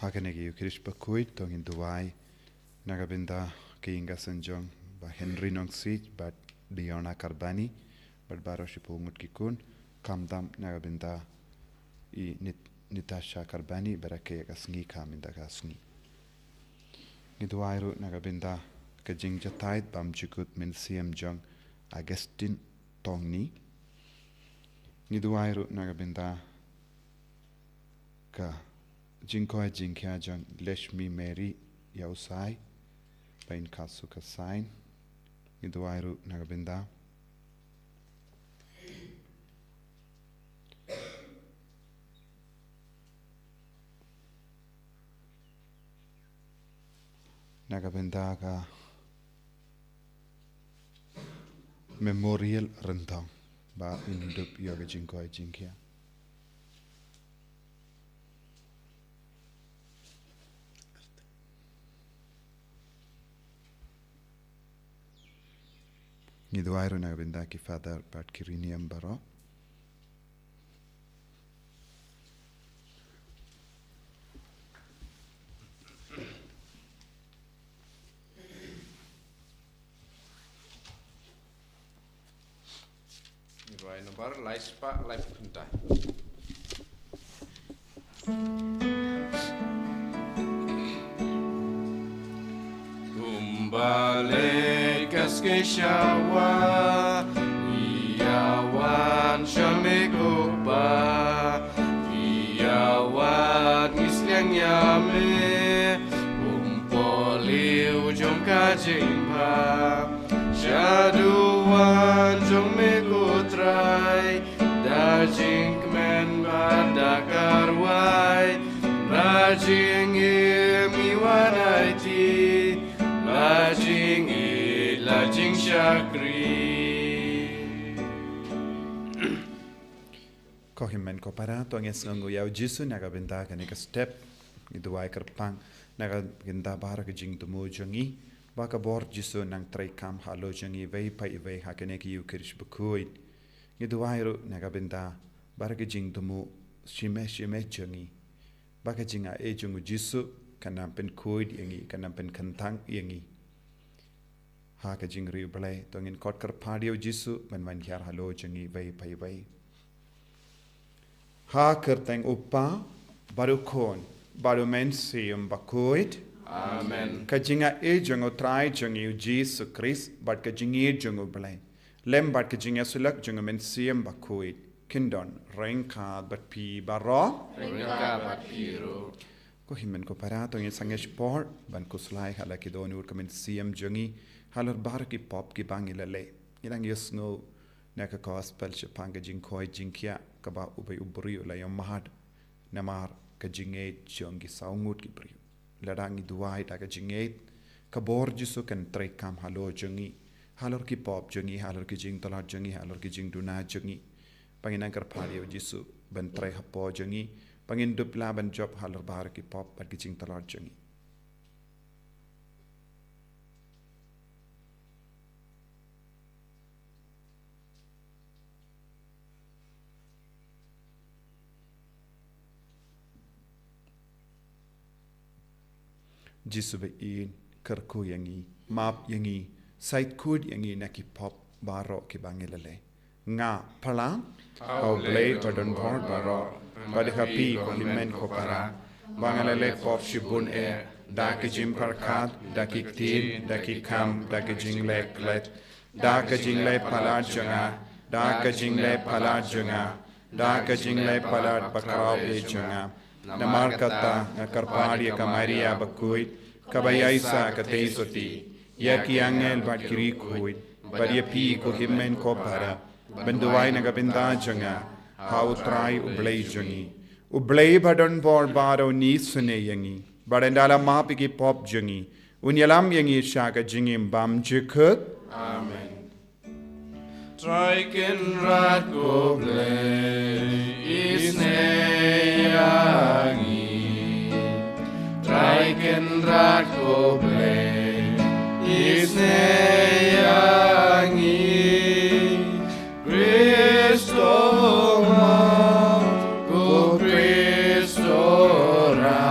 Hakanegi ukirish bakuit tongin duwai nagabinda kiinga sanjong ba Henry Nongsi ba Diona Karbani ba baroshi pungut kikun kamdam nagabinda I Nitasha Karbani barake kasngi kaminda kasngi Ngiduairu nagabinda kajing jatait bam chukut min siam jong Agustin Tongni Ngiduairu nagabinda ka Jingkoi jingkya jang Leshmi Mary Yausai Bain Kasuka Sain Iduairu Nagabinda Nagabinda ka Memorial Rentang Ba Indup Yoga Jingkoi jingkya Ngiduairu nagabinda ki Father Pat Kiriniam Baro Ngiduairu bar laispa life punta Tumbale Kaskeshawa Iyawan Shamekupa Iyawan Isliang Yame Umpoliu Jom Kajimpa Syaduan Jom Megutrai Dajing Kmen Badakarwai Rajing Imiwanaiti Lajing Lajing Shakri Kohimen ko para to nges ngu yaw jisu nagabinda ka step Iduai kerpang nagabinda bara ka jing tumu jongi Baka bor jisu nang tray kam halo jongi vei pa ivei hakane ki yukirish bukuit Iduairu nagabinda bara ka jing tumu shime jongi Baka jinga jungu jisu kanam pen kuid yangi kanam pen kentang yangi ha ka jing riu blai tongin kot kar padio jisu man kyar halo jangi vai pai vai ha kerteng upa baru kon baru men sium bakuit Amen ka jinga jungu trai jangi jisu Christ bat ka jingi jungu blai lem bat ka jinga sulak jungu men sium bakuit kindon rengka bat pi baro Rengka bat piru ko himen ko para tongin sangesh por ban kuslai hala ki donur kamen siam jangi halor bar ki pop ki bangilale ilang yusno naka gospel chapanga jingkoi jingkia kaba ubay ubri la yom mahad namar ka jinget jongi saungut ki bri ladangi duai ta ka jinget ka bor jisu kan tre kam halo jongi halor ki pop jongi halor ki jing tola jongi halor ki jing duna jongi panginang kar phali jisu ban tre hapo jongi pangin dupla ban job halor bar ki pop bat ki jing tola jongi Jisu be in kerku yangi map yangi sait kud yangi naki pop baro ki bangilale nga pala au blay pardon bor baro badi happy limen ko para bangalale pop shibun e da ki jim parkat da ki tin da ki kam da ki jingle klet da ki jingle pala janga da ki jingle pala janga da ki jingle pala bakraw e janga namar kata karpari ka Maria bakuit kabaya isa ka teisoti ya ki angel bat kiri kuit badia pi ko himmen ko para benduai nagabinda janga how try ublay jangi ublay badon bor baro ni sune yangi badendala mapi ki pop jangi unyalam yangi shaka jingim bam jikut Amen Traiken rat go blay isneyangi Traiken rat go blay isneyangi Kristo ma go Kristo ra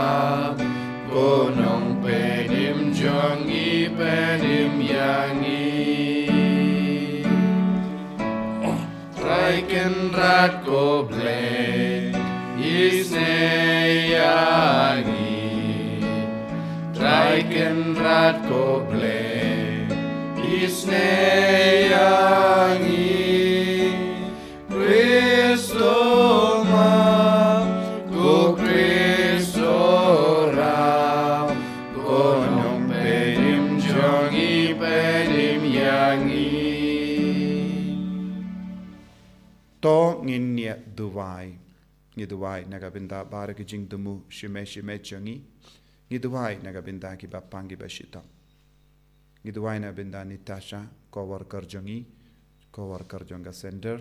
Traikenrat goble isneyangi Traikenrat goble isneyangi Kristo ma go Kristo ram go nyong pedim jongi pedim yangi to ngin nia duwai ngi duwai nagabinda bara ki jing dumu shime changi ngi duwai nagabinda ki bapangi bashita ngi duwai na binda Natasha co-worker jonga center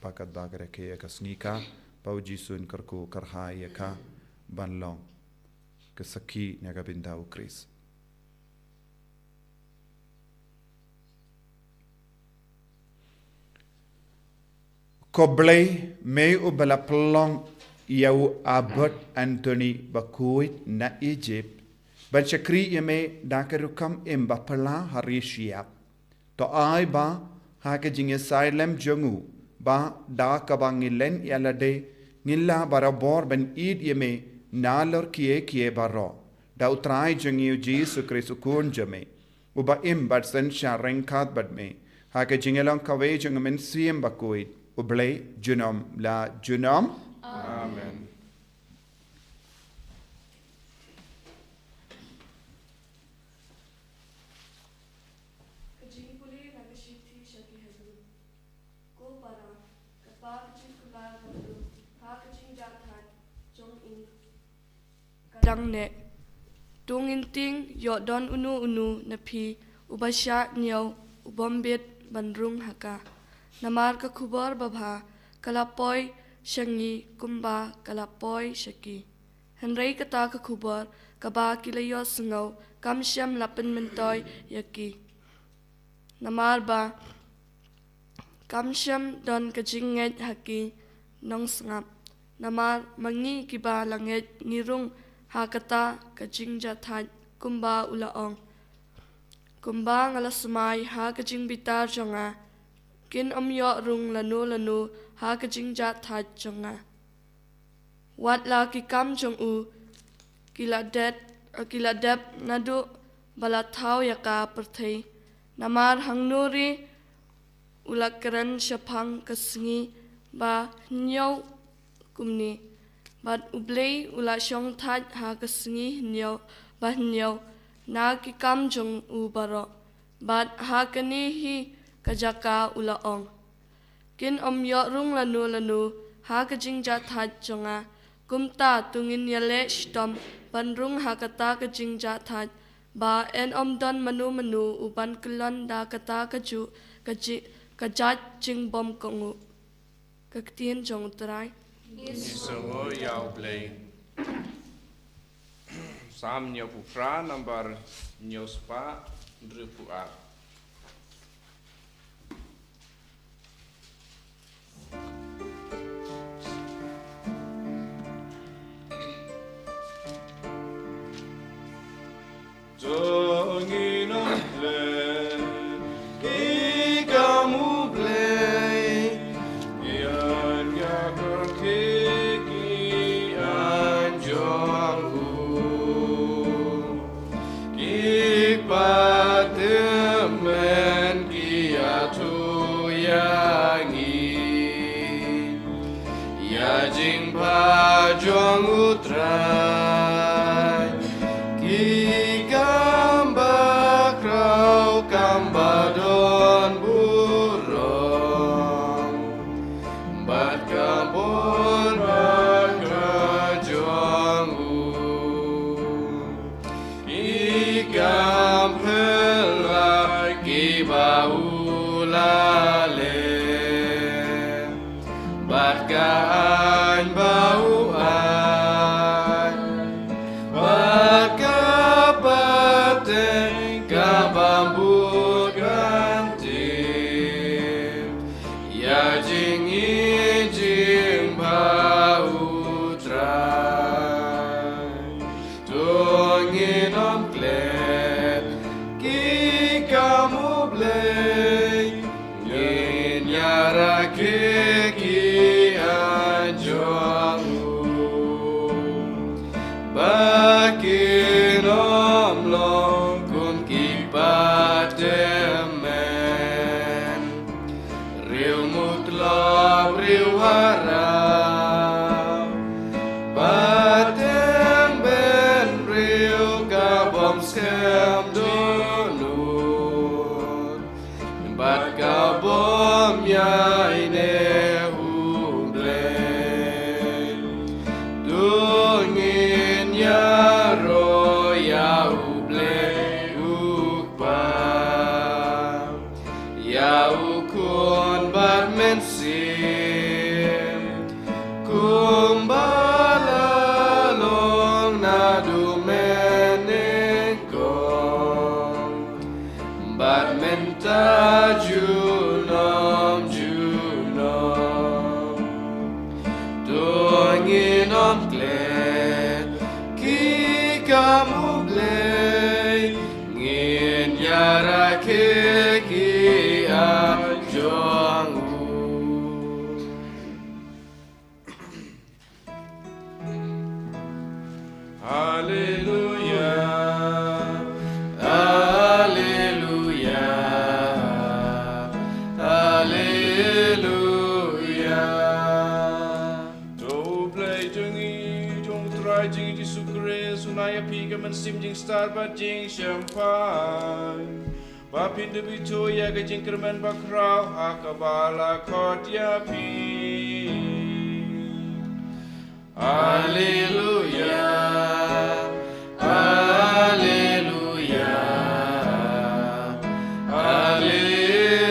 pakat bagare ke ka snika pauji sun karku karhai ka banlong ke sakhi nagabinda ukris Koblai may ubala plong yau Albert Anthony Bakuit na Egypt Banchakri yame dakarukam imbapala harishiap to ai ba hakajing asylum jongu ba da kabangilen yalade ngilla barabor ban id yame nalor kie baro da utrai jongi Jesus Christ kun jame uba im bat sen sharenkat bat me hakajing elong kawe jong men siem bakuit ublay junom la junom Amen Kadang ne tungin ting yo don unu na pi ubasya niyaw ubombit bandrung haka namar ka kubar babha kalapoy shangi kumba kalapoy shaki henry kata ka kubar kaba kilayo sungaw kamsyam lapin mentoy yaki namar ba kamsyam don kajinget haki nong sngap namar mangi kiba langet ngirung hakata kajing jathat kumba ulaong kumba ngala sumai ha kajing bitar jonga kin omyo rung lanu ha kajing jathat jonga wat la ki kam jong u kiladep nadu balathau yaka perthei namar hangnuri ulakran shapang kasngi ba nyau kumni bat ublei ula shong that ha kasngi nyau ba nyau na ki kam jong u baro bat ha kani hi kajaka ula ong kin omyo rung lanu ha kajing ja that jonga kumta tungin yale stom banrung ha kata kajing ja that ba en omdon manu uban klon da kata kaju kaji kajat jing bom kongu kaktien jong trai Isomo yau play Sam nyo pufra number nyo spa drupu a Jongin on play Ikamu play Yan yakar kiki anjongku Ipatemen kiatu yangi Ya jing pa jong utrai Kambadon burung bat kabur bakajongu ikam helai kibaulale bat kaan bauan bat kapate kabambu Kiki harap Batem ben real kabom skem donut Bat kabom yai ne hubleng Dungin ya ro ya hubleng ukpa Ya ukun bat mensim Kumbala long nadu menengkong Bat menta junom Dungin om klet Ki kamu blay Ngin yara keki ajong Hallelujah, Hallelujah, Hallelujah. Do play jungi, jong try jingi Jesu Christ, sunaya piga man sim jing star ba jing champagne. Ba pindu bitu ya ga jing kerman ba krau hakabala kot ya pi. Hallelujah, Hallelujah, Hallelujah.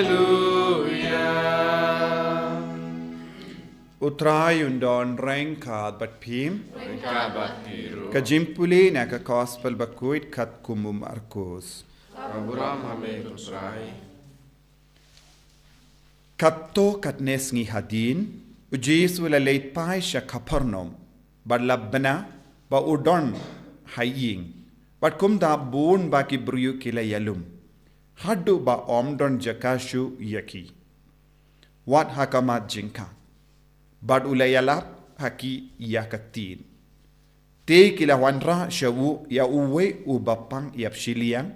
Utray undon rengkad bat pim. Kabat biru. Kajimpuli na ka gospel bakuit kat kumum Markus. Abraham hame kutrai. Katto katnes ngi hadin. Ujis wala leit pai sha Kapernaum. Bad labbana ba udon haying. Bad kum da bun ba ki bruyu kila yalum. Haddu ba omdon jakashu yaki. Wat hakamat jinka. Bad ulayalap haki yakatin. Te kila wanra shawu ya uwe ubapang yapshiliang.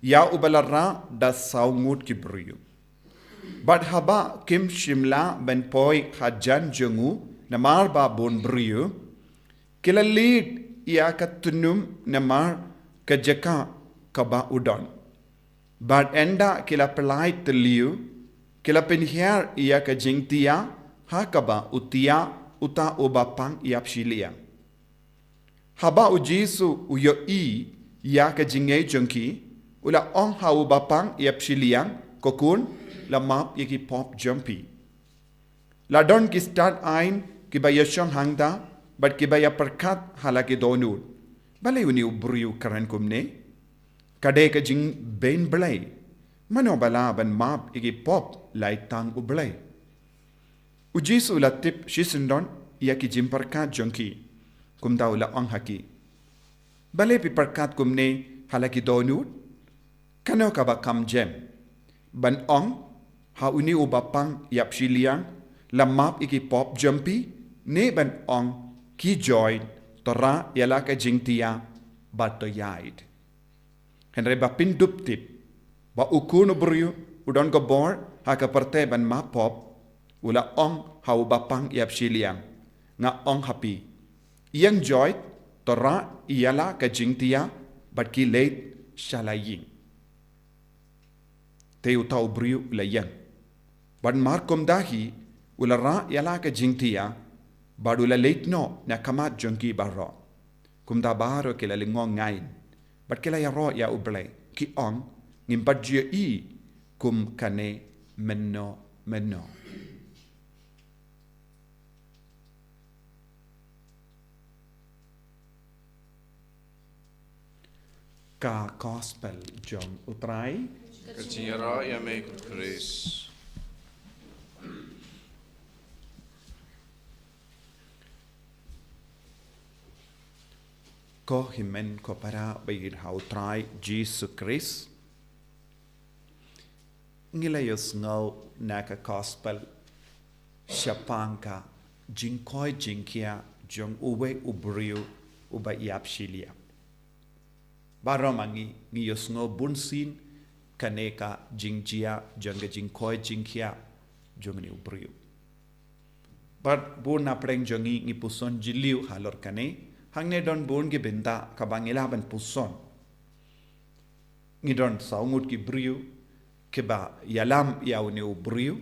Ya ubalara da saungut ki bruyu. Bad haba kim shimla ben poi hajan jungu namar ba bon bruyu. Kila lead ya katunum namar kajaka kaba udon. Bad enda kila pelai teliu. Kila penhiar ya kajingtia hakaba utia uta ubapang yapshiliang. Haba ujisu uyo i ya kajingai jungki. Ula ong hau bapang yapshiliang kokun la map yaki pop jumpy. La don ki start ain ki bayashang hangda but ki baya perkat halaki donut. Balay uni ubruyu karan kumne. Kade ka jing ben blay. Mano bala ban map yaki pop lai tang ublay. Ujis ula tip shisindon yaki jim perkat junki. Kumda ula ong haki. Balay pi perkat kumne halaki donut. Kano ka ba kam jem? Ban ong, ha uni ubapang yapshiliang, lamap iki pop jumpy, ne ban ong, ki joy, tora yala ka jingtia, ba to yaid. Henry ba pindup tip, ba ukun ubryu, udon ko bor, ha ka parte ban ma pop, ula ong ha ubapang yapshiliang, nga ong happy. Iyang joy, tora yala ka jingtia, bat ki late shalaying. Te utau briu layang. Bad markom dahi ulara yala ka jingtia badula late no na kamat junki barro. Kumda baro kila lingong ngain. Bad kila ya ro ya ublay ki ong ngimbadjia i kum kane menno. Ka gospel jong utray. Kachira ya me kutris. Ko himen ko para bayir hautray Jesus Christ. Ngilayos ngaw naka gospel siapangka jingkoy jingkia jong uwe ubriu uba yapshilia. Baromangi ngiyos ngaw bunsin kaneka jingjia jangga jingkoy jingkia jong ni ubriu. But bun na preng jongi ngi puson jiliu halor kane. Hang ne don bun ki benda kabang ilaban puson. Ngi don saungut ki briu. Kiba yalam yaw ne u briu.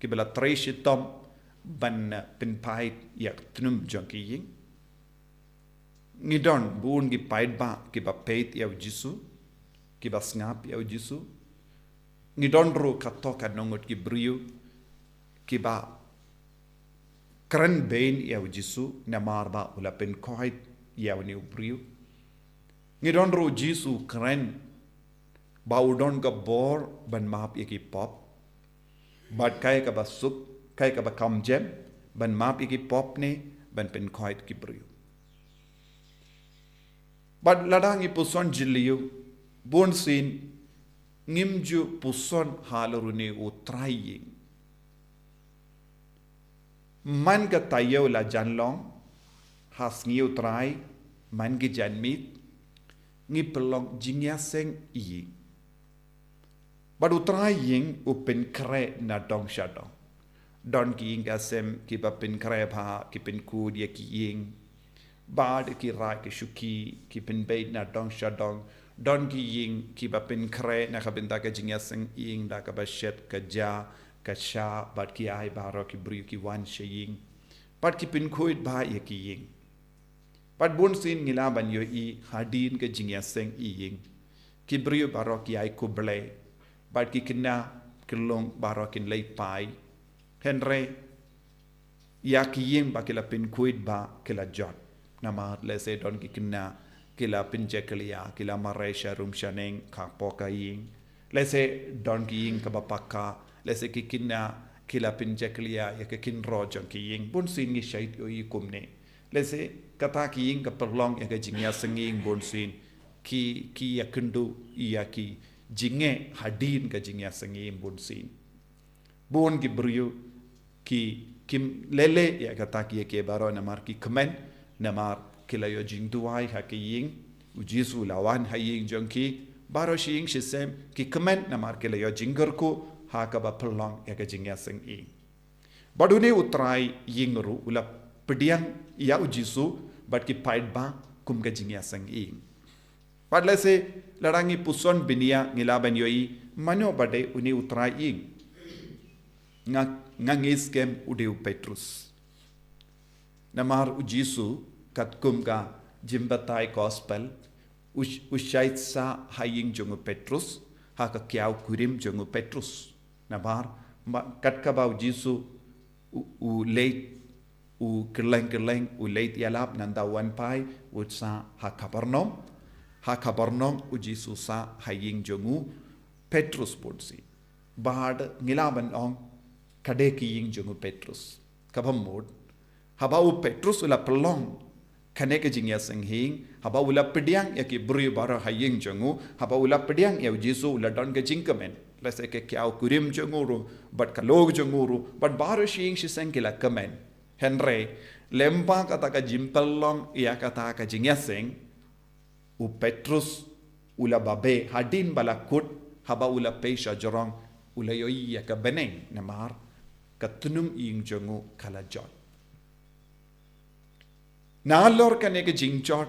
Kiba la treshi tom ban pinpait yak tunum jonki ying. Ngi don bun ki pait ba kiba peit yaw jisu. Kiba ngap yaw jisu. Ngi don ru katok anongot ki briu. Kiba keren bain yaw jisu na marba ula pen koit yaw ni ubriu. Ngi don ru jisu keren ba udon ka bor ban map yaki pop. Bat kaya ka basuk kaya ka ba kamjem ban map yaki pop ne ban pen koit ki briu. Bat ladang i puson jiliu bon sin ngimju puson halorune u trying. Man ka tayo la janlong has ngiu try man ki janmit ngi pelong jingya seng i. Badu trying u pen kre na dong shadong. Don ki ing asem ki ba pen kre pha ki pen kud ye ki ing. Bad ki ra ki shuki ki pen bait na dong shadong. Don ki ing ki ba pen kre na ka benta ka jingya seng ing da ka ba shet ka ja ka sha bat ki ai baro ki briu ki wan shaying pat ki pin khoit ba ye ki ying pat bon sin ngila ban yo i hadin ka jingya seng i ying ki briu baro ki ai ko ble bat ki kina kilong baro kin lei pai henre ya ki ying ba ki la pin khoit ba ki la jot na ma le se don ki kina ki la pin jeklia ki la maresha rum shaneng ka poka ying le se don ki ying ka ba pakka lese ki kinna kila pinjaklia ya ke kin rojon ki ying bon sin ngi shait yo yi kumne lese kata ki ying ka perlong ya ke jingya senging bon sin ki ya kundu ya ki jinge hadin ka jingya senging bon sin bon ki briu ki kim lele ya kata ki ke baro na mar ki kmen na mar kila yo jing duai ha ki ying ujisu lawan ha ying jonki baro shing shisem ki kmen na mar kila yo jingar ko haka ba pelong ya ka jingya seng i badune utrai yingru ula pediang ya ujisu bat ki pait ba kum ka jingya seng i padle se larangi puson binia ngilaban yoi mano bade uni utrai ing ngangis kem udeu Petrus namar ujisu kat kum ka jimbatai gospel ushait sa haying jongu Petrus haka kiau kurim jongu Petrus nabar kat kabau jisu u late u keleng u late yalap nanda wan pai u sa ha kabarnom u jisu sa haying jongu Petrus podsi bad ngilaban ong kade ki ying jongu Petrus kabam mod haba u Petrus ula pelong kane ke jingya senghing haba ula pediang ya ki bri bara haying jongu haba ula pediang ya jisu ula don ke jingkamen lese ke kiau kurim jonguru but kalog jonguru but baro shing shi sengkila kamen henre lempa kata ka jimpelong ya kata ka jingya seng u Petrus ula babe hadin balakut haba ula pesha jorong ula yoi ya ka beneng namar katunum ing jongu kala jot nalor kane ke jingjot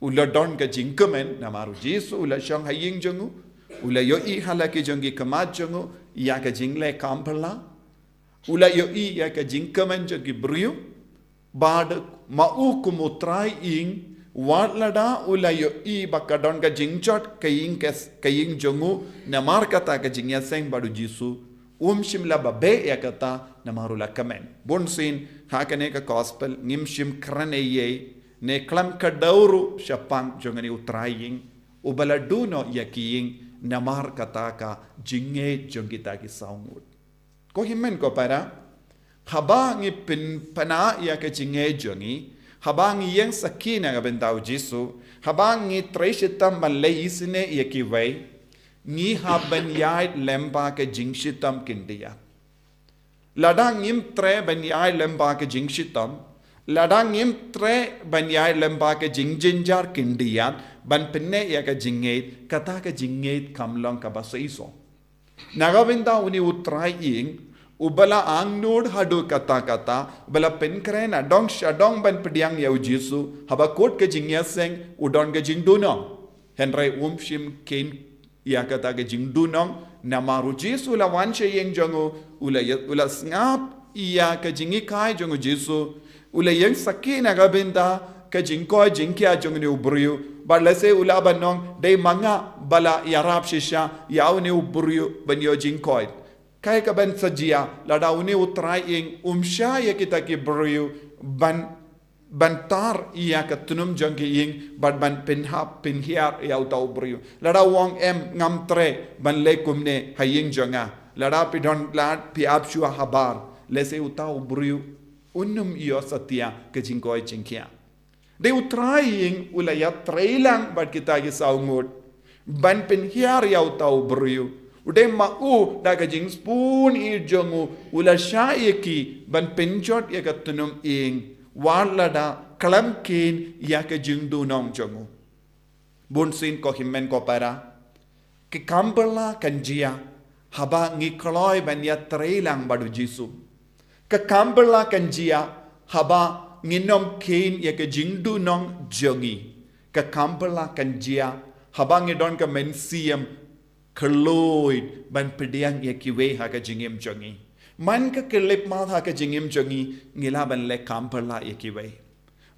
ula don ka jingkamen namaru jisu ula shang haying jongu ula yo i halaki jongi kamat jongu ya ka jingle kampala ula yo i ya ka jingkamen jongi briu bad mau kumutrai ing watlada ula yo i bakadon ka jingjot kaying jongu namar kata ka jingya seng badu jisu shimla babe ya kata namarula kamen bonsin hakane ka gospel ngimshim krane ye ne klam ka dauru shapang jongani utraying ubala duno yaking namar kata ka jinge jongita ki saungut ko himmen ko para habang ipin pana ya ka jinge jongi habang yang sakina ga bendau jisu habang ngi treshitam malayisne yakiwai ngi haben yai lemba ke jingshitam kindia ladang im tre ben yai lemba ke jingshitam ladang im tre ben yai lemba ke jingjinjar kindia ban penne ya ka jingate kata ka jingate kamlong ka basaiso nagawinda uni utrai ing ubala ang nod hadu kata-kata bala penkren adong syadong ban pediang ya Jesu haba kot ke jingya seng udon ke jing dunong henry shim ken ya kata ke jing dunong namaru Jesu la wan che yeng jongo ula ngap iya ke jingi kai jongo Jesu ula yeng sakina gabenda ke jingko jingkia jongo ni ubriu balase ula banong dei manga bala yarap shisha yaw ni ubriu banyo jingkoi kai ka ban sajia lada uni utrai ing umsha ya kita ki briu bantar iya ka tunum jangki ing ban penhap penhiar ya utau briu lada wong ngam tre ban lekum ne haying janga lada pidon lad pi apshua habar lese utau briu unum iyo satia ke jingkoi jingkia de utrai ing ulaya trailang bat kita ki saungut ban penhiar ya utau briu udah mau dah kajing spoon ijongu ula syaiki ban penjot ya katunum ing walada kalam kin ya kajing dunong jongu bunsin ko himmen ko para ke kambala kanjia haba ngikloi ban ya trailang badu Jesu ke kambala kanjia haba nginom kin ya kajing dunong jongi ke kambala kanjia haba ngidon ka mensiam Keloid ban pediang ya kiwe ha ka jingim jongi man ka kelip ma ha ka jingim jongi ngila ban le kamperla ya kiwe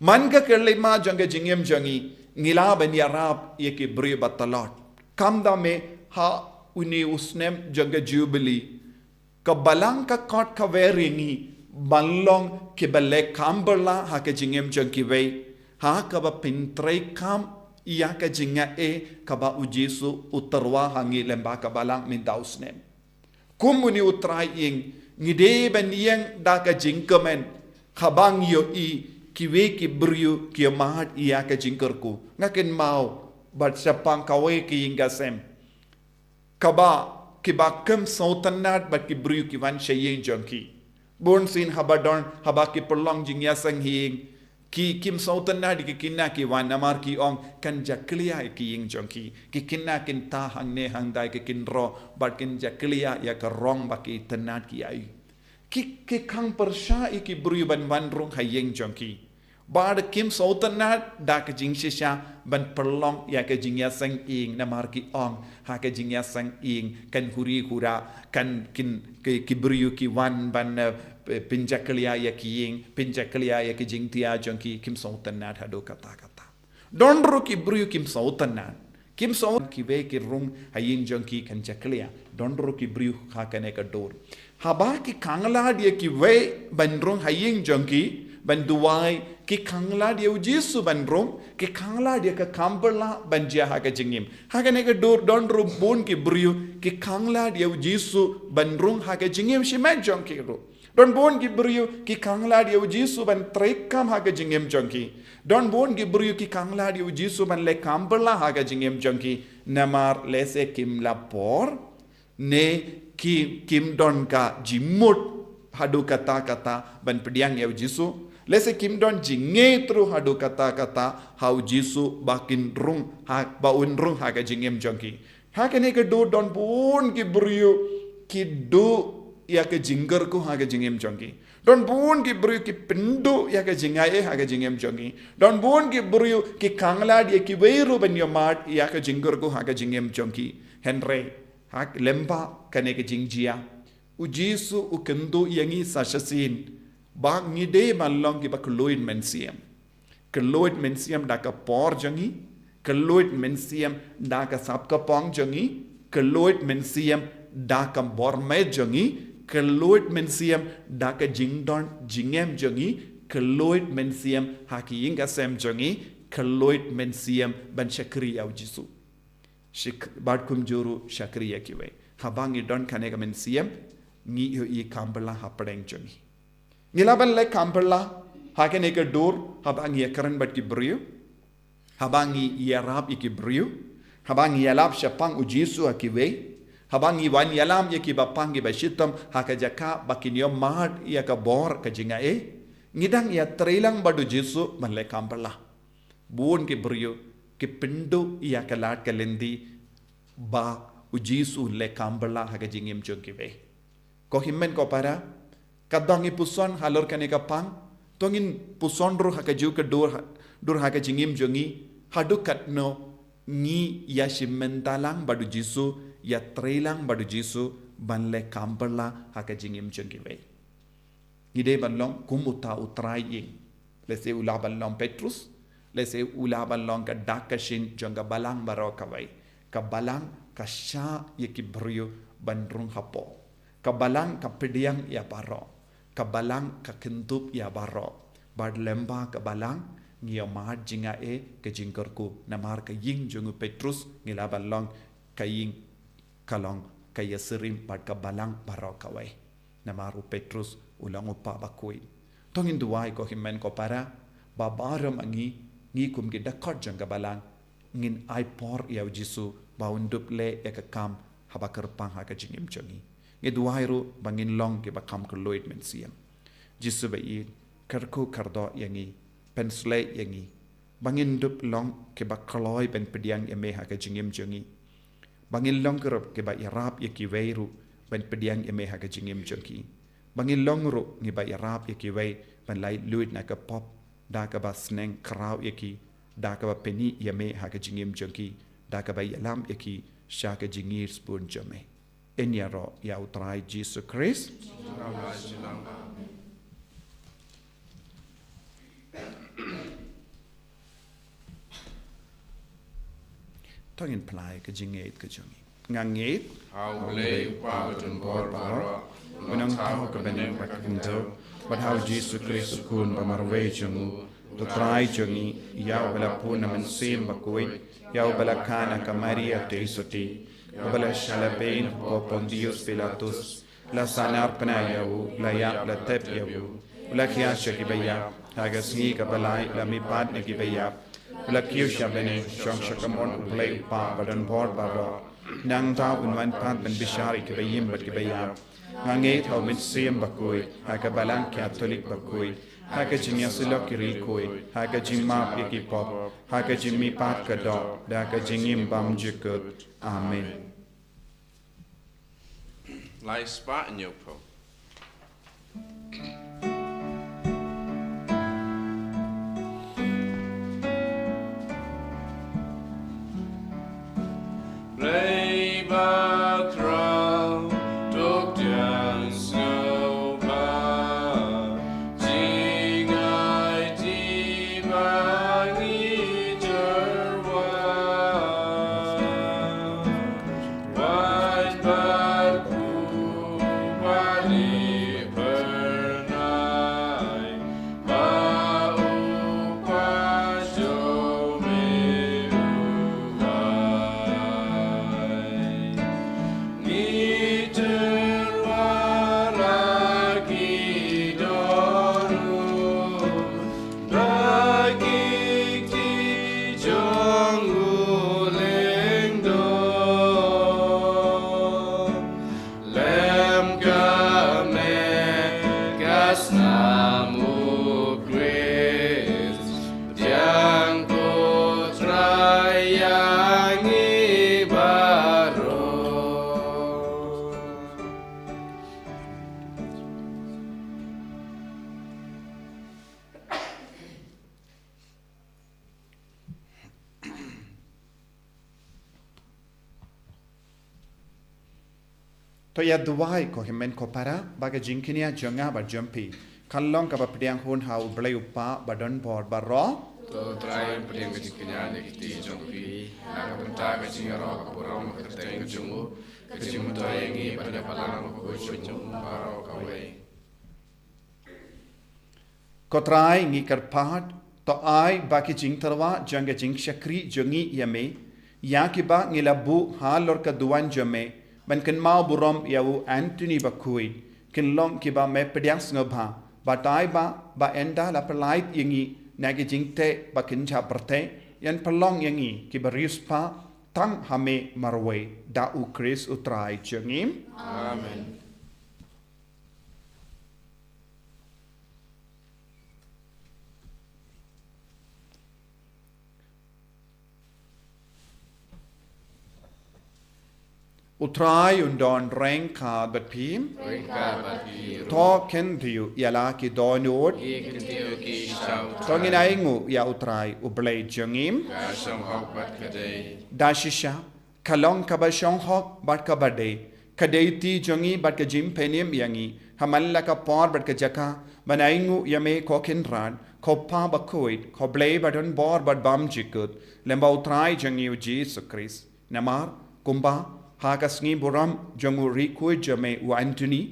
man ka kelip ma jong ka jingim jongi ngila ban yarap ya ki bri batalot kam da me ha uni usnem jong ka jubilee ka balang ka kot ka veringi banlong ke bale kamperla ha ka jingim jong kiwe ha ka ba pintrai kam ia ka jinga kaba ujesu utarwa hangi lemba kabalang min dausnem kumuni utrai ing ngide ben yang da ka jingkemen khabang yo kiwe ki briu ki mahat ia ka jingkerku ngaken mau bat sapang kawe ki ingasem kaba kibakam sautanat bat ki briu ki wan shayin jonki bon sin habadon habaki perlong jingya sang hing ki kim sautanna di kinna ki wan namar ki ong kan jaklia ki ying jongki ki kinna kin ta hang ne hang dai ki kin ro bat kin jaklia ya ka rong ba ki tanat ki ai ki khang persha ki bru ban ban rong hayeng jongki bad kim sautanna da ka jing shisha ban perlong ya ka jing ya sang ing namar ki ong ha ka jing ya sang ing kan huri hura kan kin ki bru ki wan ban pinjaklia ya kiying pinjaklia ya ki jingtia jongki kim sautanat hado kata-kata donro ki bru kim sautanat kim saut ki ve ki rung haying jongki kan jaklia donro ki bru ha kane ka dor haba ki kangla dia ki ve ban rung haying jongki ban duai ki kangla dia Jesu ban rung ki kangla dia ka kamberla ban dia ha ka jingim ha kane ka dor donro bon ki bru ki kangla dia Jesu ban rung ha ka jingim shimen jongki ro Don bon gibriu ki kangla dia Jesu ban trekam ha ka jingem jongki. Don bon gibriu ki kangla dia Jesu ban le kamberla ha ka jingem jongki. Namar lese kim lapor ne kim don ka jimut hadu kata-kata ban pediang ya Jesu. Lese kim don jinge tru hadu kata-kata hau Jesu bakin rung ha baun rung ha ka jingem jongki. Ha kene ke do don bon gibriu ki do ya ke jingger ku ha ke jingem jongki don bun ki bru ki pindu ya ke jingai ha ke jingem jongki don bun ki bru ki kangla dia ki weiru ban yomat ya ke jingger ku ha ke jingem jongki henry ha lemba kane ke jingjia u Jesu u kendo yangi sasasin ba ngide malong ki ba kloid mensiam da ka por jangi kloid mensiam da ka sap ka pong jangi kloid mensiam da ka borme jangi keloid mensiam da ka jingdon jingem jongi keloid mensiam haki inga sem jongi keloid mensiam ban shakri au Jesu shik bad kum juru shakri yakiwe habangi don kane ka mensiam ngi yo i kambala hapadeng jongi ngilaban le kambala hakene ka dor habangi karan bat ki brio habangi yarab ki brio habangi yalab shapang u Jesu akiwe habangi wan yalam ya ki bapangi bashitam haka jaka bakinyo mahad ya ka bor ka jinga ngidang ya trailang badu Jesu manle kampala buon ki brio ki pindu ya ka lat ka lendi ba u Jesu le kampala haka jingim chonki ve Kohimen ko para kadang ipuson halor kani kapang tongin puson ru hakaju ke dur hakajingim jongi hadukat no ngi ya shimentalang badu jisu ya trailang badu jisu banle kamperla hakajingim jongi we ngide banlong kumuta utrai ing lese ula banlong Petrus lese ula banlong ka dakashin jonga balang baro kawai ka balang ka sha yekibrio bandrung hapo ka balang ka pediang ya baro ka balang ka kentup ya baro bad lemba ka balang ngia mar jinga ke jingkerku namar ka ying jongu Petrus ngila balong ka ying kalong ka yasirim bad ka balang baro kawai namaru Petrus ulang upa bakui tongin duai ko himen ko para babaram angi ngi kum gi dakot janga balang ngin ai por ya jisu baundup le ekakam habakar pang ha ka jingim jongi ngi duai ru bangin long ke bakam ko loid men siam jisu bai karku kardo yangi pensle yangi bangin dup long ke bakaloi ben pediang eme ha ka jingim jongi bangin long kerap ke ba irap yaki weiru ben pediang eme ha ka jingim jongi bangin long ru ngi ba irap yaki wei ben lai luit na ka pop da ka ba sneng krau yaki da ka ba peni yame ha ka jingim jongi da ka ba yalam yaki sha ka jingir spun jome enyaro ya utrai Jesus Christ tongin plai ka jingate ka jongi ngangate How lay pavatun bor baro. unang tao ka beneng pakinto but how Jesus Christ kun pamarwe jongu to try jongi yaw bala puna man sim bakui yaw bala kana ka Maria te soti bala shalabein ko Pontius Pilatus la sanar pna yaw la ya la tep yaw la kya shakibaya agasni ka balai la mi pat ne kibaya la kiusha bene shong shakamon play pa badan bor baro nang ta unwan pat ben bishari ke bayim bat ke bayam ngange thaw mit siem bakoi ha ka balang catholic bakoi ha ka jinya silok ri koi ha ka jimma ki pop ha ka jimmi pat ka do da ka jingim bam jikut amen Lai spot in your po. Play by crown, dog down snow bar, jing I deep I need your white bad cool, wali per night, ba o pa show me to ya duai ko himen ko para baga jinkinia jonga ba jumpi kallong ka ba pdiang hun hau blai upa badon bor baro To try pediang kejikinya nekiti jongpi, nak bentar kejingaro kapurong kerteng kejungu, kejimu to yangi pada palang ko kejungu baro kawe. ko trai ngi karpat to ai baki jing tarwa janga jing shakri jongi yame ya ki ba ngilabu halor ka duan jame ban kan mau burom yau Anthony bakui kin long ki ba me pediang ngobha ba tai ba enda la pelait yangi nagi jingte bakin cha perte yan pelong yangi ki barius pa tang hame marwe da u Chris utrai jengim Amen. utrai undon reng ka bat phim to ken diu yala ki donot tongin aingu ya utrai ublei jangim dashisha kalong kabashong hok bat kabade kadeiti jangi bat ka jim penim yangi hamalla ka por bat ka jaka banaingu yame kokin ran kopa bakoit koblei badon bor bat bam jikut lemba utrai jangi Jesus Christ namar kumba hagasngi buram jangu rikui jame u Anthony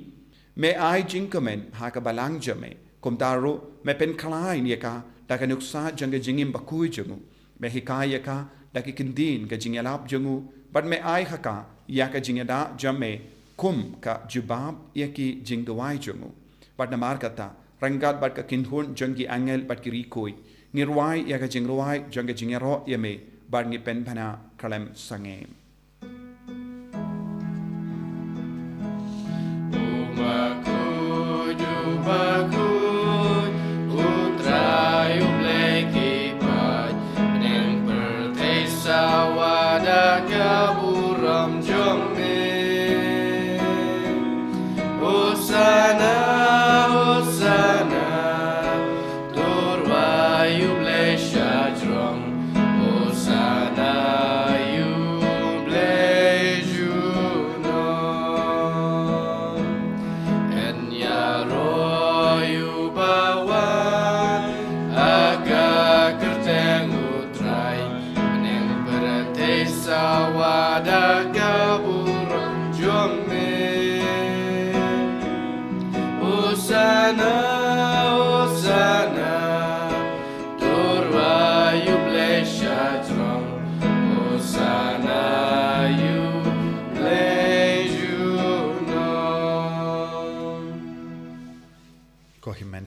me ai jinkamen hagabalang jame kumtaro me pen khlai niaka takanuksa janga jingim bakui jangu me hikayaka dakikindin ka jingalap jangu but me ai haka yaka jingada jame kum ka jubab yaki jingdawai jangu but namar kata rangat bat ka kinhun jangi angel bat ki rikui ngirwai yaka jingruai janga jingero yame bat ngi pen phana kalem sangem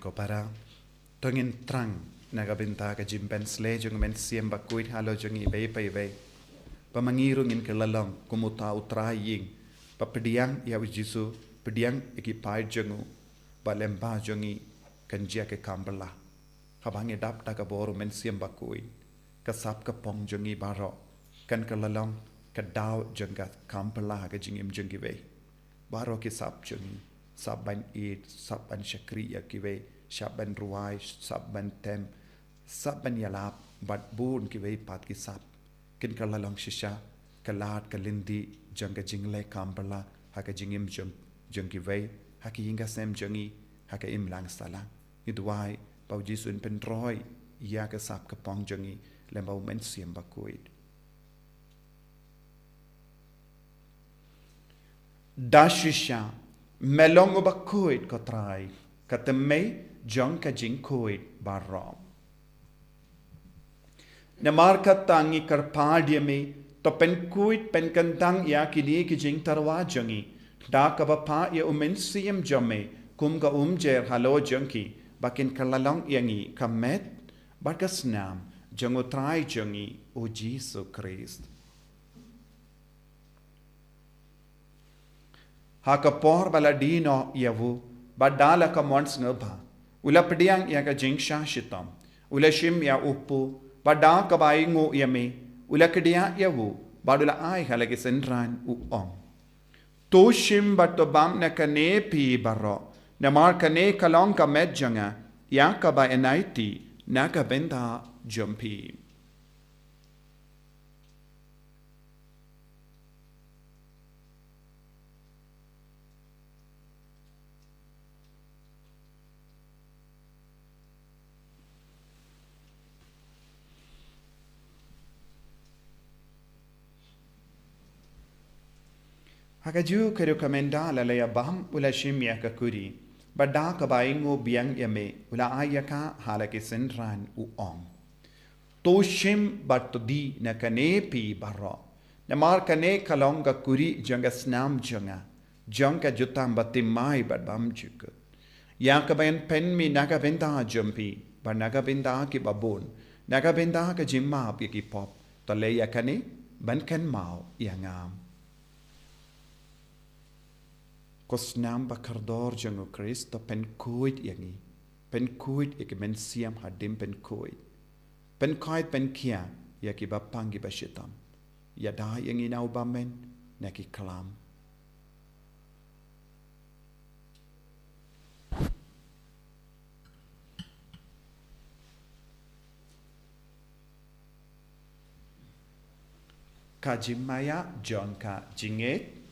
ko para tongin trang nagabinta ka jimpen sle jung men siem bakuit halo jungi be pe be pamangiru ngin kelalong kumuta utrai ying papediang ya wijisu pediang ekipai jungu balemba jungi kanjia ke kambala habange dap ta ka boru men siem bakuit kasap ka pong jungi baro kan kelalong ka daw jungga kambala ka jingim jungi be baro ki sap jungi saban it saban shakri yakiwe saban ruai saban tem saban yalap bat bun kiwe pat ki sap kin kalalong shisha kalat kalindi janga jingle kambala haka jingim jungiwe haki hinga sem jungi haka imlang salang idwai pau jisun pen roi ya ka sap ka pong jungi lembau men siem bakuit dashisha melong bakuit ko trai katemei jong ka jing kuit barom namar katangi karpadia me to pen kuit pen kantang ya kini ki jing tarwa jangi da ka pa ya umen siem jome kum ka jer halo jangki bakin kalalong yangi kamet bakasnam jango trai jangi o Jesus Christ haka por baladino yavu badala ka mons ngaba ula pediang ya ka jingsha shitam ula shim ya upu bada ka baingo yame ula kedia yavu badula ai halagi senran u om to shim bato bam na kane pi baro na mar kane kalong ka medjanga ya ka ba enaiti na ka benda jumpi Hakaju kero kamenda lalaya baham ula shimya kakuri bada kabaingo biang yame ula ayaka halake senran u om to shim bat di na kane pi baro na mar kane kalonga kuri janga snam janga janga jutam batimai bat bam juk ya kabayan pen mi naga benda jumpi ba naga benda ki babon naga benda ka jimma pi ki pop to le ya kane ban kan mau yangam kosnam bakardor jango Kristo pen kuit yangi pen kuit men siam hadim pen kuit pen kia yaki bapangi bashitam yada yangi nau bamen neki kalam. Ka Jimaya John ka Jinget.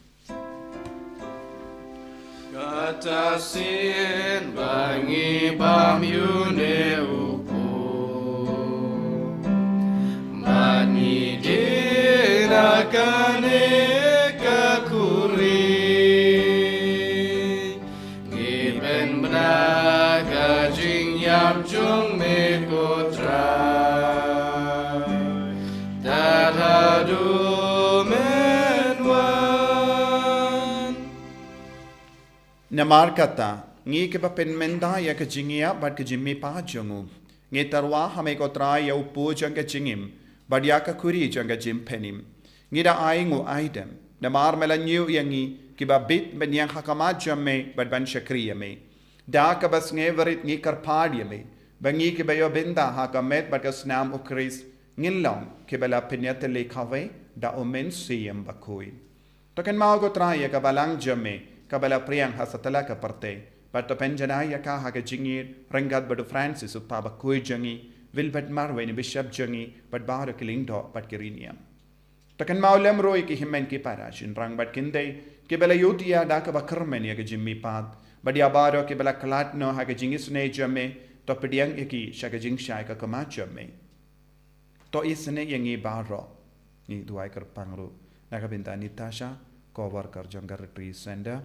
Katasin bangi bam yune upo Mani dinakane kakuri Giben benaga jing yam jung me kotra Dadadu Namar kata, ngi ke papen menda ya ke jingia bad ke jimmi pa jongu. Ngi tarwa hame ko trai ya upu jang ke jingim, bad ya ka kuri jang ke jim penim. Ngi da ai ngu aidem, namar melanyu yangi ki ba bit ben yang hakama jamme bad ban shakriya me. Da ka bas nge verit ngi karpad me. Bangi ke bayo benda hakamet bad ka snam ukris ngilong ke bala penyate le kave da omen siyam bakui. Token mau ko trai ya ka balang jamme. Kabala priang hasatala ka parte, but the penjana ka haga jingir, rangat badu Francis of Paba Kui Jungi, Wilbert Marwin Bishop Jungi, but Bara Kilindo, but Kirinium. Takan Maulem Roy ki himen ki parash in rang but kinde, Kibela Yutia Dakaba Kerman yaga Jimmy Pad, but Yabaro Kibela Kalatno haga jingis ne jame, Topediang iki shagajing shaka kamacha me. To isne yangi baro, ni duaikar pangru, Nagabinta Nitasha, cover Karjangar Tree Sender.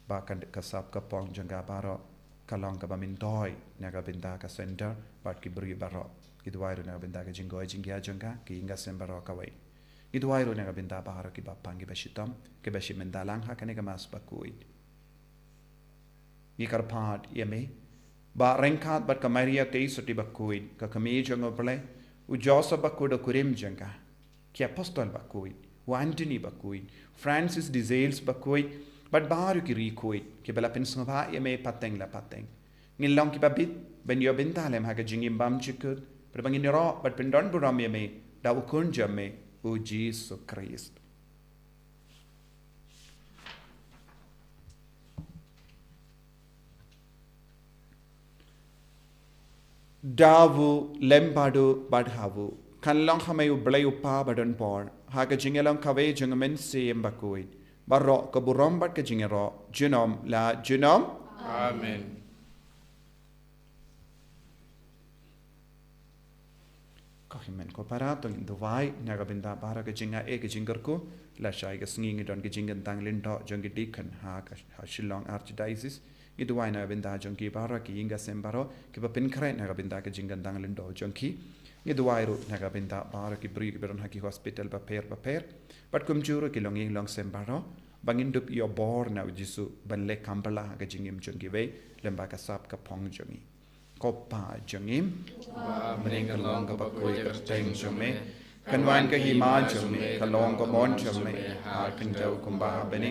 Bahkan kasap kapong jangga baro kalong kabamin toy naga binta ka center part ki beri baro idwairu naga binta ka jinggoy jingya jangga ki inga sembaro kawai idwairu naga binta baro ki bapang ki bashitam ki bashi mendalang ha kane ka mas bakui ikar part yeme ba rengkat bat ka maria te soti bakui ka kami jango ble u josa bakudo kurim jangga ki apostol bakui u Anthony bakui Francis de Sales bakui but baru ki rikuit ki bela pensova ye me pateng la pateng ngilong ki babit ben yo bentalem ha ka jingim bam chikut but bangin ro but pendon buram ye me da ukun jame o Jesus Christ davu lembadu badhavu kanlong hame u blay upa badon por ha ka jingelong kave jungamen se embakuit Barok ke burombat ke jingero, genom la genom. Amen. Kahimen ko parato in duvai nagabinda bara ke jinga ke jingerku la shai ke singing don ke jingan tang lindo jongi deacon ha Shillong Archdiocese i duvai nagabinda jongi bara ke inga sembaro ke papin krai nagabinda ke jingan tang lindo jongi i duvai ru nagabinda bara ke bri ke beron haki hospital paper but kumjuru ke longi long sembaro bangin dup yo bor na jisu banle kambala ga jingim jongi ve lemba ka sap ka pong jongi kopa jongim Mening long ka bakui ka teng jome kanwan ka hima jome kalong ka mon jome ha kanjau kumba bene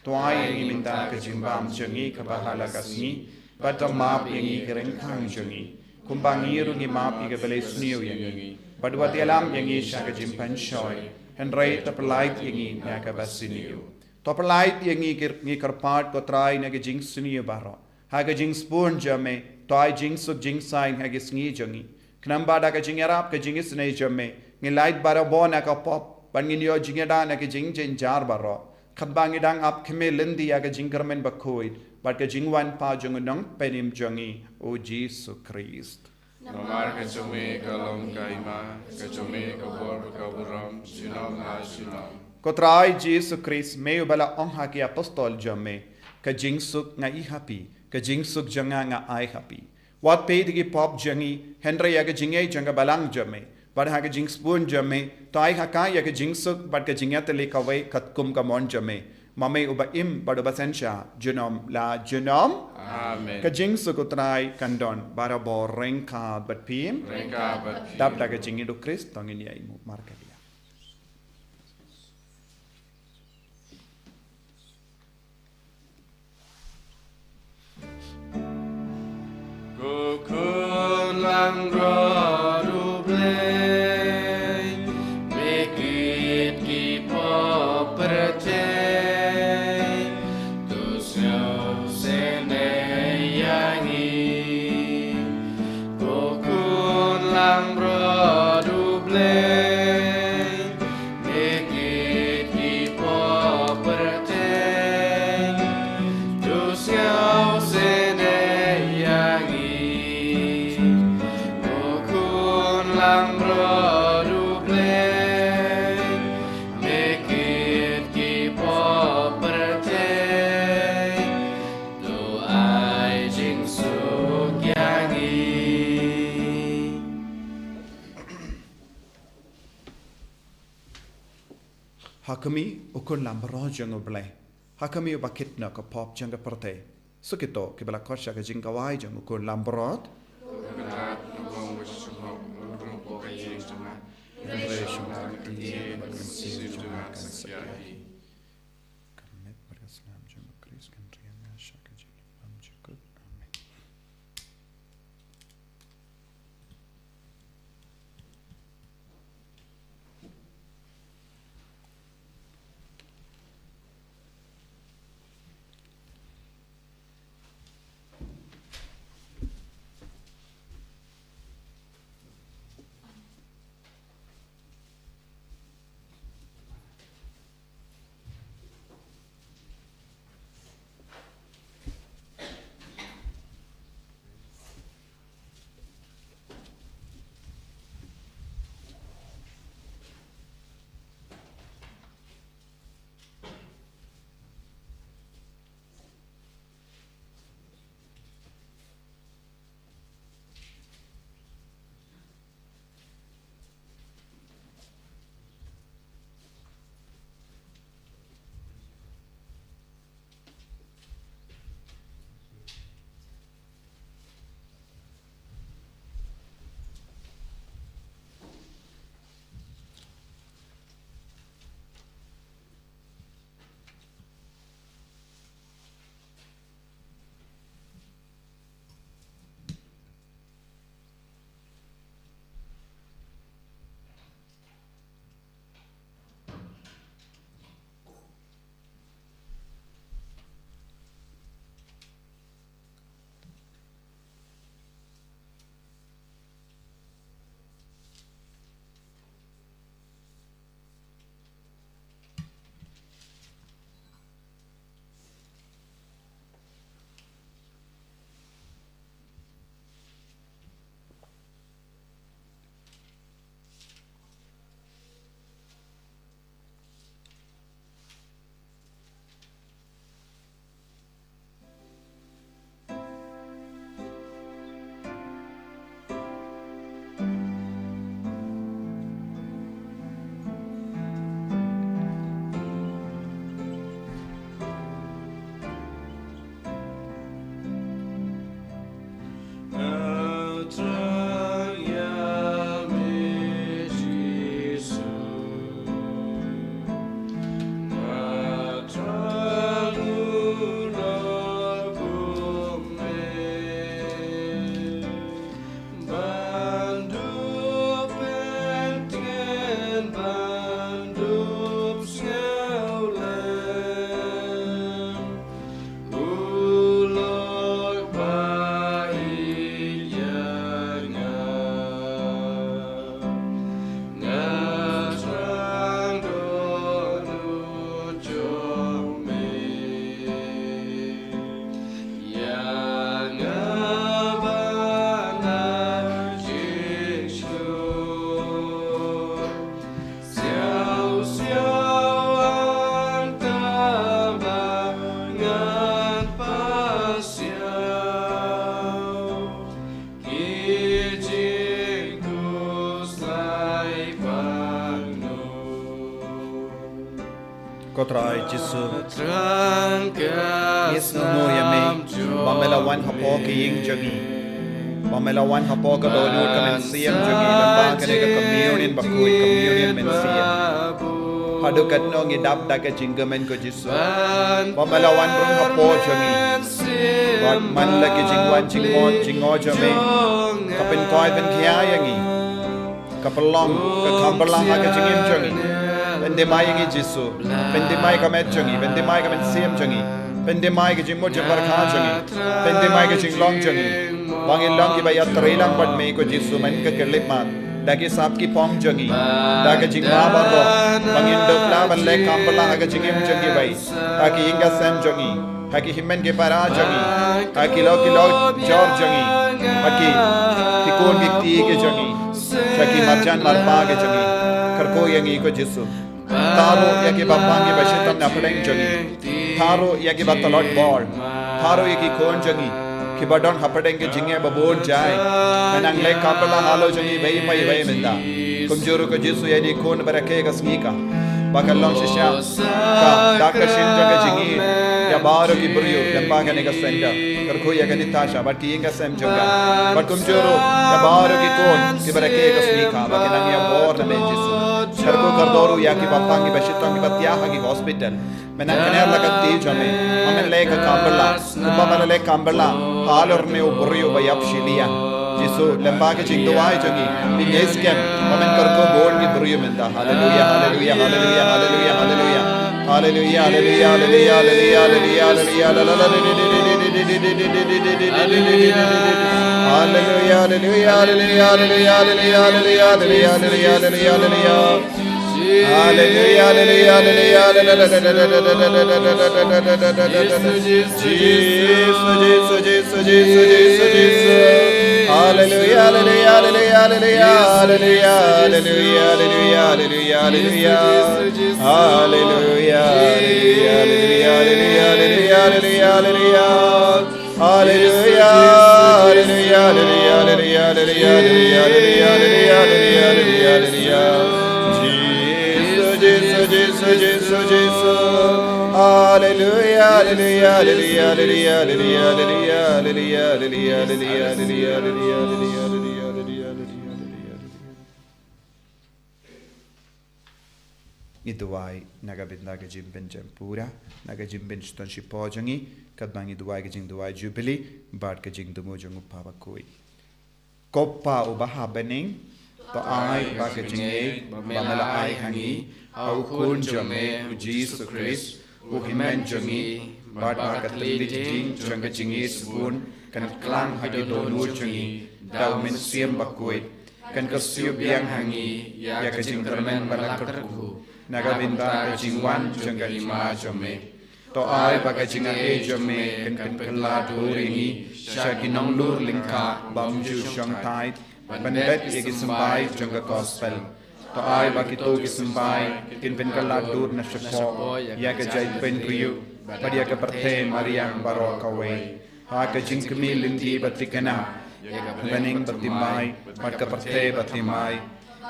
toai ngi minta ka jimbam jongi ka bahala ka sngi batam map ngi kereng khang jongi kumbangi ru ngi map ngi bele sniu yangi badwati alam ngi shaka jimpan shoy henrai tapalait ngi na ka basiniu tapalait ngi karpat ko trai na ka jing sniu baro ha ka jing spoon jame toy jing suk jing sign ha ka sngi jongi knamba da ka jing arab ka jing snei jame ngi light baro bona ka pop bangin yo jing da na ka jing jen jar baro khabangi dang ap khme lendi ya ka jing karmen bakhoid but ka jing wan pa jong nong penim jongi o Jesus Christ Namar ka jome ka long ka ima ka jome ka bor ka buram sinom na sinom Kotrai Jesus Christ meu bala ong ha ki apostol jame ka jing suk nga I happy ka jing suk janga nga I happy wat pe digi pop jangi henry ya ka jingai janga balang jame but ha ka jing spoon jame tai ha ka ya ka jing suk but ka jingat le ka wai kat kum ka mon jame mame uba im bado basensha junom la junom Amen ka jing suk utrai kandon bara bo rengka but pim Rengka bat dap da ka jingi do Christ tongin ya imu marka dia Kukun lang rodu blay Mekit ki po percaya lang rodu pleng mekit ki poperteng tu ai jing suk yangi Hakami ukun lambro jang oblay. Hakami ubakit na ka pop jang perte. Sukito ki bala korsha ka jing kawai jang ukun lambrot. Kotrai Jesu Yes no yami Pamela wan hapo ki ying jagi Pamela wan hapo ka do nur ka men siam jagi lamba ka ne ka communion bakui communion men siam Hadu kat no ngi dap da ka jingga men ko Jesu Pamela wan brung hapo jagi Wat man la ki jingwan jingmon jingo jami ka pen koi pen khia yangi ka pelong ka kambalang ka jingim jagi Pendemai yang Jesu, pendemai kami jangi, pendemai kami siam jangi, pendemai ke jing mujer berkah jangi, pendemai ke jing long jangi, bangin long ki bayat terilang pad me ko Jesu main ke kelipat, dagi sap ki pong jangi, dagi jing mabar ro, bangin dokla balle kampala aga jingim jangi bay, taki inga sem jangi, taki himen ke para jangi, taki lo jor jangi, taki tikun bikti ke jangi, taki marjan marpage jangi karko yangi ko jisu taro yaki bapangi bashitam napdeng jangi taro yaki batalot bor taro yaki kon jangi kibadon hapdeng ke jinge babon jai menang le kapala halo jangi bai mai bai menda kumjuru ko jisu yadi kon barake ka smika bakallam shisha ka dakar shin jaga jingi ya baro ki buriyo lembaga ne ka senda karko yaga nitasha but ki inga sem jaga but kumjuru ya baro ki kon ki barake ka smika bakinang ya bor na jisu karko kardoru ya ki bapangi bashitam ki batya hagi hospital menang kene lagatti jame amen le ka kambala ubba le kambala halor ne buriyo bayap shilia jisu lembaga jing dawai jangi binyes kem amen karko bor ki buriyo menda hallelujah hallelujah hallelujah hallelujah hallelujah hallelujah hallelujah hallelujah hallelujah hallelujah Iduai nagabinda ke jimben jempura naga jimben ston shipojangi kadbangi duai ke jing duai jubilee bad ke jing dumo jangu papa koi koppa ubaha bening to ai ba ke jinge bamala ai hangi au kun jame Jesus Christ u himen jangi bad ba ka tli jing janga jingi spoon kan klang hagi donu jangi dau men siem ba koi kan ka siu biang hangi ya ke jing termen balakku nagabinda ka jingwan janga ima jame to ai baga jinga e jame kan kala duringi shaginong lur lingka bamju shang tai banbet yegi sambai janga gospel to ai baki to gi sambai kin kala dur na shapo ya ka jai pen riu badia ka parthe mariang baro kawe ha ka jingkmi lindi batikana baning batimai pat ka parthe batimai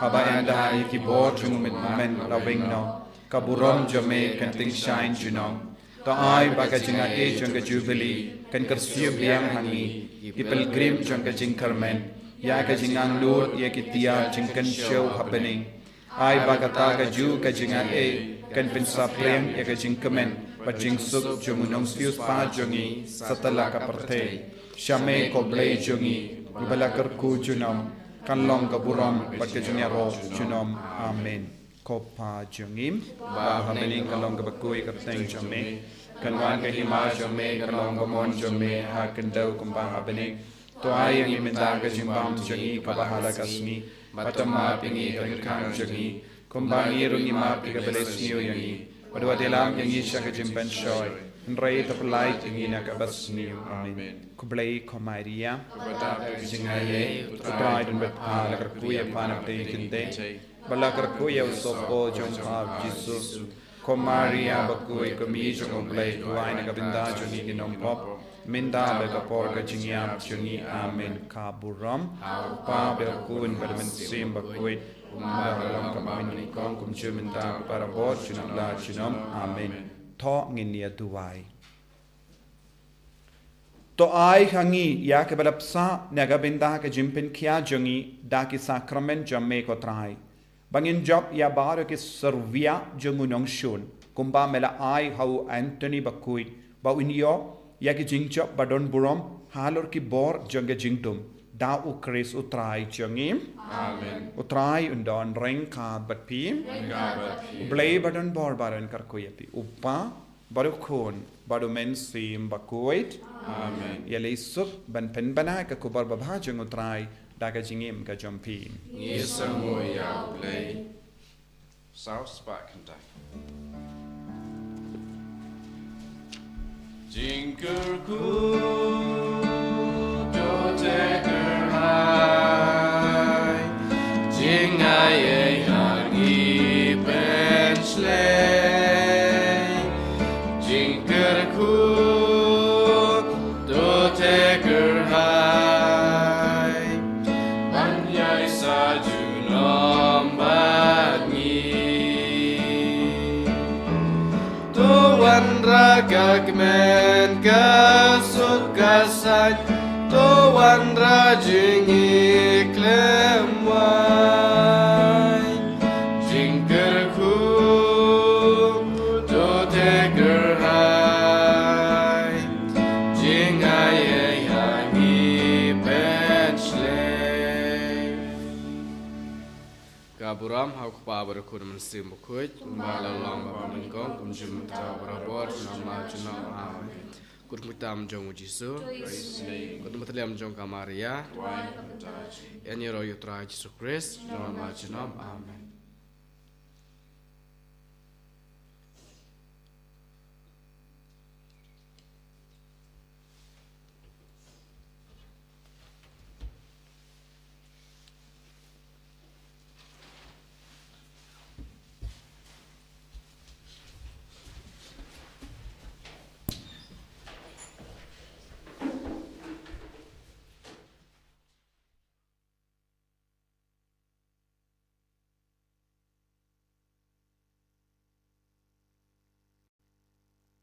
haba enda yeki bor jung mit men rawing no kaburom jame kan ting shine junong to ai baga jinga e janga jubilee kan kar siu biang hangi ki pilgrim janga jingkarmen ya ka jingang lur ye ki tia jingkan show happening ai baga ta ka ju ka jinga e kan pin sa prem ye ka jingkamen pa jing suk jumunong sius pa jongi satala ka parthe shame ko blay jongi balakar ku junam kan long ka buram pat ka junya ro junom amen kopa jungim ba hamening kalong ka bakui ka teng jome kan wan ka hima jome kalong ka mon jome ha kan dau kumbang habening to ai ang iminda ka jimbam jangi ka bahala kasmi matama pingi kan kan jangi kumbang irung ima pika belesniu yangi padwa delam yangi shaka jimban shoy nrai taplai tingi na ka basniu amen kublai komaria jingaye utrai dan betpala ka kuya panap te kinde balakar kuya usopo jong ab Jesus komaria bakui kami jong blai kuai na kabinda jongi ginom pop minda be ka por ka jingiam jongi amen kaburam pa be kun badmen sim bakui umbaram kamamin kong kum chuminda para bot junam la junam amen tho nginia duai to ai hangi ya ke balapsa nagabinda ka jimpin kya jongi da ki sakrament jamme ko trai bangin job ya bar ke servia jongunong shun kumba mela ai hau Anthony bakui ba inyo ya ki jingcho badon burom halor ki bor jonge jingtum da ukris utrai jongi amen utrai undon reng ka batpi blay badon bor baron karkoyati uppa baru khon baru men sim bakuit amen yale sup ban pen bana ka kubar babha jong utrai daga jingim ka jompi Yesamu ya blay South Spark Kentucky Jinkerku do take her high Jing gagmen kesukasan Tuan rajing iklim wai Jingkerku do tegerhai Jing ayai hangi benchle Kaburam hau kupa berkun mensim bukuj Malalang bapa mengkong kumjum ta berabot nama junam amin Kut mutam jong Jisu, kut mutliam jong Kamaria, Eniro yutra Jisu Christ, nama junam amin.